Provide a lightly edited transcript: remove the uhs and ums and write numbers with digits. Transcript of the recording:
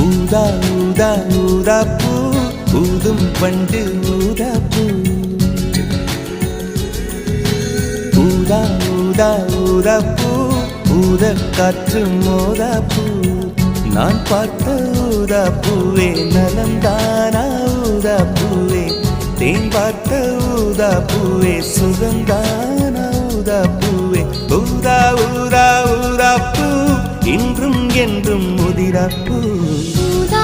ஊதா ஊதா ஊதா பூ ஊதும் பண்டு ஊதா பூ ஊதா ஊதா ஊதா பூ ஊத காற்று மோதா பூ நான் பார்த்த ஊதா பூவே நலந்தானா ஊதா பூவே தேன் பார்த்த ஊதா பூவே சுகந்தானா ஊதா பூவே ஊதா ஊதா ஊதா பூ இன்றும் என்றும் முதிரா பூ ஊதா